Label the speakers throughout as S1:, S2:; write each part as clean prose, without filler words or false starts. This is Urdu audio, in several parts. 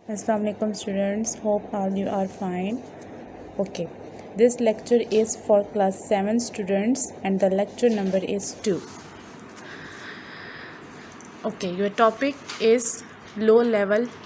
S1: Assalamu alaikum students, hope all you are fine. Okay, this lecture is for class 7 students and the lecture number is 2. Okay, your topic is low level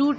S1: 2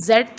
S1: Z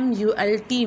S1: MULT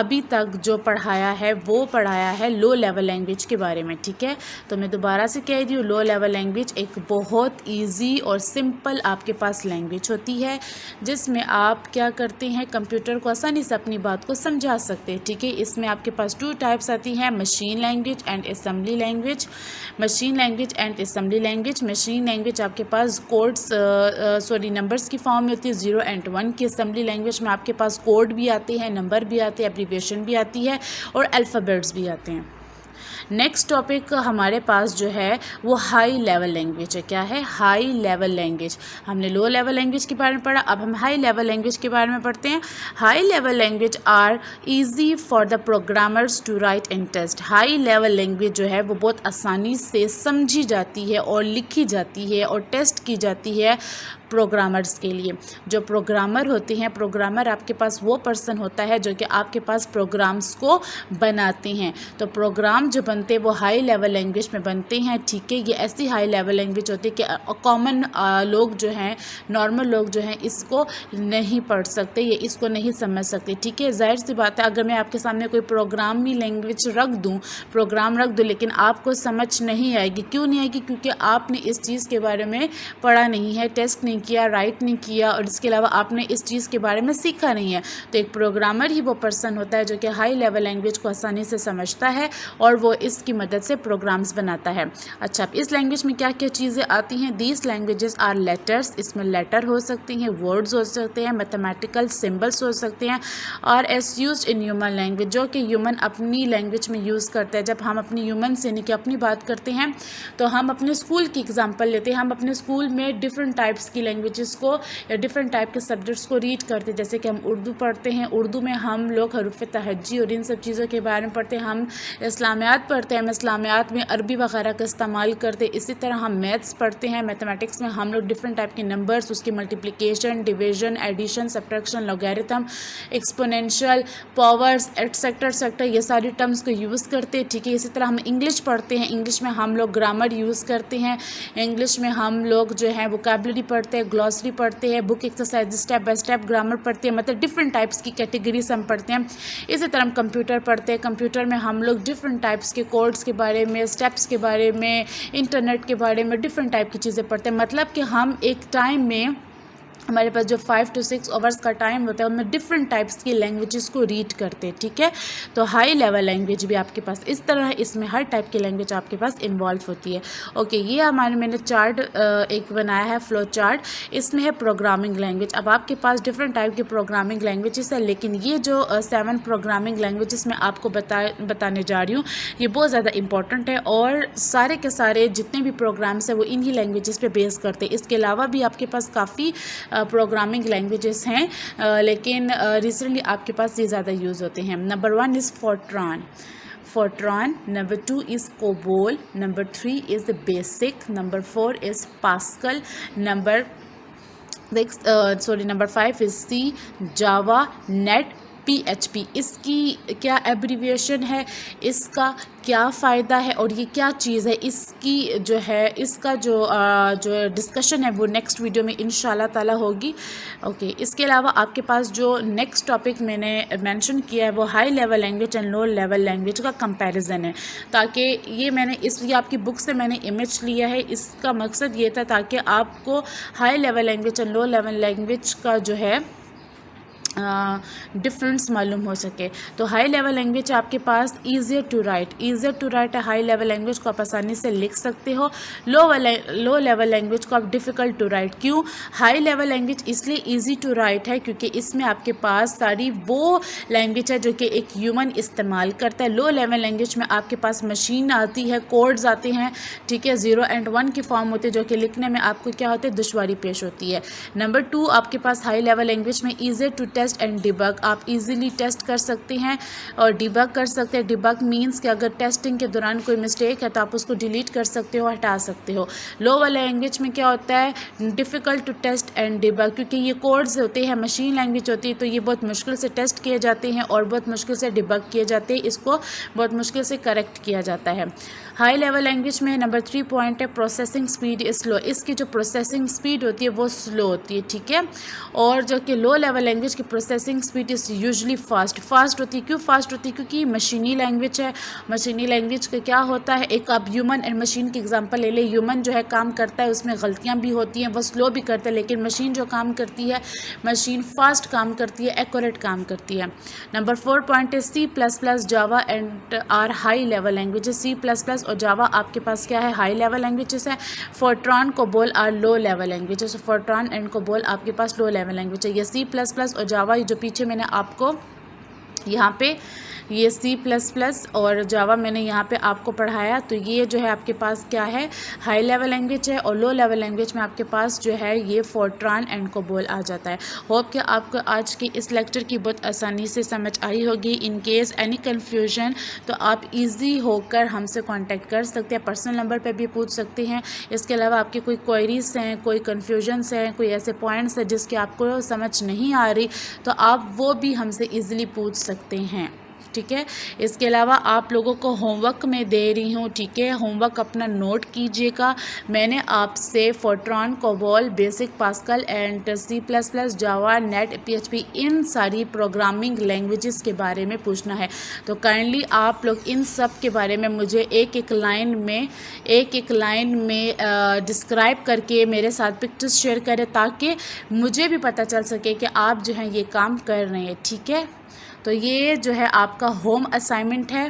S1: ابھی تک جو پڑھایا ہے وہ پڑھایا ہے لو لیول لینگویج کے بارے میں، ٹھیک ہے. تو میں دوبارہ سے کہہ رہی ہوں، لو لیول لینگویج ایک بہت ایزی اور سمپل آپ کے پاس لینگویج ہوتی ہے جس میں آپ کیا کرتے ہیں، کمپیوٹر کو آسانی سے اپنی بات کو سمجھا سکتے ہیں، ٹھیک ہے. اس میں آپ کے پاس 2 ٹائپس آتی ہیں، machine language and assembly language. Machine language and assembly language. Machine language آپ کے پاس کوڈس نمبرز کی فارم میں ہوتی ہے 0 and 1 کی. اسمبلی لینگویج میں آپ کے پاس کوڈ بھی آتے ہیں، نمبر بھی آتے ہیں، ایبریویشن بھی آتی ہے اور الفابیٹس بھی آتے ہیں. نیکسٹ ٹاپک ہمارے پاس جو ہے وہ ہائی لیول لینگویج ہے. کیا ہے؟ High level language. ہم نے لو لیول لینگویج کے بارے میں پڑھا، اب ہم ہائی لیول لینگویج کے بارے میں پڑھتے ہیں. High level language are easy for the programmers to write and test. High level language جو ہے وہ بہت آسانی سے سمجھی جاتی ہے اور لکھی جاتی ہے اور ٹیسٹ کی جاتی ہے پروگرامرز کے لیے. جو پروگرامر ہوتے ہیں، پروگرامر آپ کے پاس وہ پرسن ہوتا ہے جو کہ آپ کے پاس پروگرامز کو بناتے ہیں. تو پروگرام جو بنتے ہیں وہ ہائی لیول لینگویج میں بنتے ہیں، ٹھیک ہے. یہ ایسی ہائی لیول لینگویج ہوتی ہے کہ کامن لوگ جو ہیں، نارمل لوگ جو ہیں اس کو نہیں پڑھ سکتے یا اس کو نہیں سمجھ سکتے، ٹھیک ہے. ظاہر سی بات ہے اگر میں آپ کے سامنے کوئی پروگرامی لینگویج پروگرام رکھ دوں لیکن آپ کو سمجھ نہیں آئے گی. کیوں نہیں آئے گی؟ کیونکہ آپ نے اس چیز کے بارے میں پڑھا نہیں ہے، ٹیسٹ نہیں کیا، رائٹ نہیں کیا، اور اس کے علاوہ آپ نے اس چیز کے بارے میں سیکھا نہیں ہے. تو ایک پروگرامر ہی وہ پرسن ہوتا ہے جو کہ ہائی لیول لینگویج کو آسانی سے سمجھتا ہے اور وہ اس کی مدد سے پروگرامز بناتا ہے. اچھا، اب اس لینگویج میں کیا کیا چیزیں آتی ہیں؟ These languages are letters. اس میں لیٹر ہو سکتے ہیں، ورڈز ہو سکتے ہیں، میتھمیٹیکل سمبلس ہو سکتے ہیں. اور S used in human language, جو کہ ہیومن اپنی لینگویج میں یوز کرتا ہے. جب ہم اپنی ہیومن سے یعنی کہ اپنی بات کرتے ہیں تو ہم اپنے اسکول کی اگزامپل لیتے ہیں. ہم اپنے اسکول میں ڈفرینٹ ٹائپس کی لینگویجز کو یا ڈفرینٹ ٹائپ کے سبجیکٹس کو ریڈ کرتے ہیں. جیسے کہ ہم اردو پڑھتے ہیں، اردو میں ہم لوگ حروف تہجی اور ان سب چیزوں کے بارے میں پڑھتے ہیں. ہم اسلامیات پڑھتے ہیں، ہم اسلامیات میں عربی وغیرہ کا استعمال کرتے ہیں. اسی طرح ہم میتھس پڑھتے ہیں، میتھمیٹکس میں ہم لوگ ڈفرینٹ ٹائپ کے نمبرس، اس کی multiplication, division, addition, subtraction, logarithm, exponential, powers, etcetera یہ ساری ٹرمز کو یوز کرتے ہیں، ٹھیک ہے. اسی طرح ہم انگلش پڑھتے ہیں، انگلش میں ہم لوگ گرامر یوز کرتے ہیں. انگلش میں ہم لوگ جو ہے ووکیبلری پڑھتے ہیں، گلوسری پڑھتے ہیں، book exercise step by step grammar پڑھتے ہیں. مطلب ڈفرینٹ ٹائپس کی کیٹیگریز ہم پڑھتے ہیں. اسی طرح ہم کمپیوٹر پڑھتے ہیں، کمپیوٹر میں ہم لوگ ڈفرینٹ ٹائپس کے کوڈز کے بارے میں، اسٹیپس کے بارے میں، انٹرنیٹ کے بارے میں ڈفرینٹ ٹائپ کی چیزیں پڑھتے ہیں. مطلب کہ ہم ایک ٹائم میں ہمارے پاس جو 5 to 6 آورس کا ٹائم ہوتا ہے ان میں ڈفرینٹ ٹائپس کی لینگویجز کو ریڈ کرتے ہیں، ٹھیک ہے. تو ہائی لیول لینگویج بھی آپ کے پاس اس طرح ہے، اس میں ہر ٹائپ کی لینگویج آپ کے پاس انوالو ہوتی ہے. اوکے، یہ میں نے چارٹ ایک بنایا ہے، فلو چارٹ. اس میں ہے پروگرامنگ لینگویج. اب آپ کے پاس ڈفرینٹ ٹائپ کی پروگرامنگ لینگویجز ہے، لیکن یہ جو 7 پروگرامنگ لینگویجز میں آپ کو بتانے جا رہی ہوں یہ بہت زیادہ امپورٹنٹ ہے اور سارے کے سارے جتنے بھی پروگرامس ہیں وہ انہی لینگویجز پہ بیس کرتے ہیں. اس کے علاوہ بھی آپ کے پاس کافی پروگرامنگ لینگویجز ہیں لیکن ریسنٹلی آپ کے پاس یہ زیادہ یوز ہوتے ہیں. Number 1 is Fortran. Number 2 is COBOL. Number 3 is BASIC. Number 4 is Pascal. Number 5 is C. Java. NET. PHP. اس کی کیا ایبریویشن ہے، اس کا کیا فائدہ ہے اور یہ کیا چیز ہے، اس کی جو ہے اس کا جو ڈسکشن ہے وہ نیکسٹ ویڈیو میں انشاءاللہ تعالی ہوگی. اوکے، اس کے علاوہ آپ کے پاس جو نیکسٹ ٹاپک میں نے مینشن کیا ہے وہ high level language and low level language کا کمپیریزن ہے. تاکہ یہ آپ کی بک سے میں نے امیج لیا ہے. اس کا مقصد یہ تھا تاکہ آپ کو high level language and low level language کا جو ہے ڈفرینس معلوم ہو سکے. تو ہائی لیول لینگویج آپ کے پاس ایزیئر ٹو رائٹ ہے. ہائی لیول لینگویج کو آپ آسانی سے لکھ سکتے ہو. لو لیول لینگویج کو آپ ڈیفیکلٹ ٹو رائٹ. کیوں؟ ہائی لیول لینگویج اس لیے ایزی ٹو رائٹ ہے کیونکہ اس میں آپ کے پاس ساری وہ لینگویج ہے جو کہ ایک ہیومن استعمال کرتا ہے. لو لیول لینگویج میں آپ کے پاس مشین آتی ہے، کوڈز آتے ہیں، ٹھیک ہے، 0 and 1 کی فارم ہوتی ہے جو کہ لکھنے میں آپ کو کیا ہوتے ہے، دشواری پیش ہوتی ہے. نمبر 2 آپ کے پاس ہائی لیول لینگویج میں easier to test and debug. آپ ایزیلی ٹیسٹ کر سکتے ہیں اور ڈیبگ کر سکتے ہیں. ڈیبگ مینس کہ اگر ٹیسٹنگ کے دوران کوئی مسٹیک ہے تو آپ اس کو ڈیلیٹ کر سکتے ہو، ہٹا سکتے ہو. لو والے لینگویج میں کیا ہوتا ہے، difficult to test and debug, کیونکہ یہ کوڈز ہوتے ہیں، مشین لینگویج ہوتی ہے تو یہ بہت مشکل سے ٹیسٹ کیے جاتے ہیں اور بہت مشکل سے ڈیبگ کیے جاتے ہیں. اس کو بہت مشکل سے کریکٹ کیا جاتا ہے. ہائی لیول لینگویج میں نمبر 3 پوائنٹ ہے پروسیسنگ اسپیڈ از سلو. اس کی جو پروسیسنگ اسپیڈ ہوتی ہے وہ سلو ہوتی ہے, ٹھیک ہے. اور جو کہ لو لیول لینگویج کی processing speed is usually fast ہوتی ہے. کیوں فاسٹ ہوتی ہے؟ کیونکہ یہ مشینی لینگویج ہے. مشینی لینگویج کا کیا ہوتا ہے, ایک آپ ہیومن اینڈ مشین کی ایگزامپل لے لیں. ہیومن جو ہے کام کرتا ہے, اس میں غلطیاں بھی ہوتی ہیں, وہ سلو بھی کرتا ہے, لیکن مشین جو کام کرتی ہے, مشین فاسٹ کام کرتی ہے, ایکوریٹ کام کرتی ہے. نمبر 4 پوائنٹ ہے C plus plus Java and are high level languages. C plus plus اور جاوا آپ کے پاس کیا ہے, ہائی لیول لینگویجز ہے. Fortran COBOL are low level languages. Fortran and COBOL آپ کے پاس لو لیول لینگویج ہے. یہ سی پلس پلس اور جاوا جو پیچھے میں نے آپ کو یہاں پہ یہ سی پلس پلس اور جاوا میں نے یہاں پہ آپ کو پڑھایا, تو یہ جو ہے آپ کے پاس کیا ہے, ہائی لیول لینگویج ہے. اور لو لیول لینگویج میں آپ کے پاس جو ہے یہ فورٹران اینڈ کوبول آ جاتا ہے. ہوپ کہ آپ کو آج کی اس لیکچر کی بہت آسانی سے سمجھ آئی ہوگی. ان کیس اینی کنفیوژن تو آپ ایزی ہو کر ہم سے کانٹیکٹ کر سکتے ہیں, پرسنل نمبر پہ بھی پوچھ سکتے ہیں. اس کے علاوہ آپ کی کوئی کوئریز ہیں, کوئی کنفیوژنس ہیں, کوئی ایسے پوائنٹس ہیں جس کی آپ کو سمجھ نہیں آ رہی, تو آپ وہ بھی ہم سے ایزیلی پوچھ سکتے ہیں, ٹھیک ہے. اس کے علاوہ آپ لوگوں کو ہوم ورک میں دے رہی ہوں, ٹھیک ہے. ہوم ورک اپنا نوٹ کیجیے گا. میں نے آپ سے Fortran COBOL BASIC Pascal and C plus plus Java NET P H P ان ساری پروگرامنگ لینگویجز کے بارے میں پوچھنا ہے. تو کائنڈلی آپ لوگ ان سب کے بارے میں مجھے ایک ایک لائن میں ڈسکرائب کر کے میرے ساتھ پکچرز شیئر کریں, تاکہ مجھے بھی پتہ چل سکے کہ آپ جو ہیں یہ کام کر رہے ہیں, ٹھیک ہے. تو یہ جو ہے آپ کا ہوم اسائنمنٹ ہے,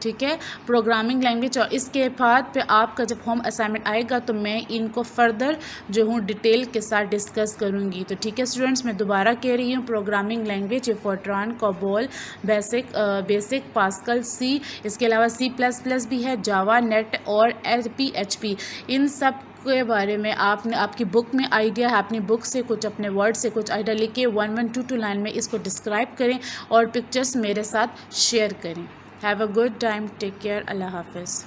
S1: ٹھیک ہے, پروگرامنگ لینگویج. اور اس کے بعد پہ آپ کا جب ہوم اسائنمنٹ آئے گا تو میں ان کو فردر جو ہوں ڈیٹیل کے ساتھ ڈسکس کروں گی. تو ٹھیک ہے اسٹوڈنٹس, میں دوبارہ کہہ رہی ہوں, programming language Fortran COBOL BASIC Pascal C, اس کے علاوہ سی پلس پلس بھی ہے, جاوا نیٹ اور پی ایچ پی. ان سب کے بارے میں آپ نے آپ کی بک میں آئیڈیا ہے, اپنی بک سے کچھ اپنے ورڈ سے کچھ آئیڈیا لے کے 1122 لائن میں اس کو ڈسکرائب کریں اور پکچرز میرے ساتھ شیئر کریں. Have a good time, take care, اللہ حافظ.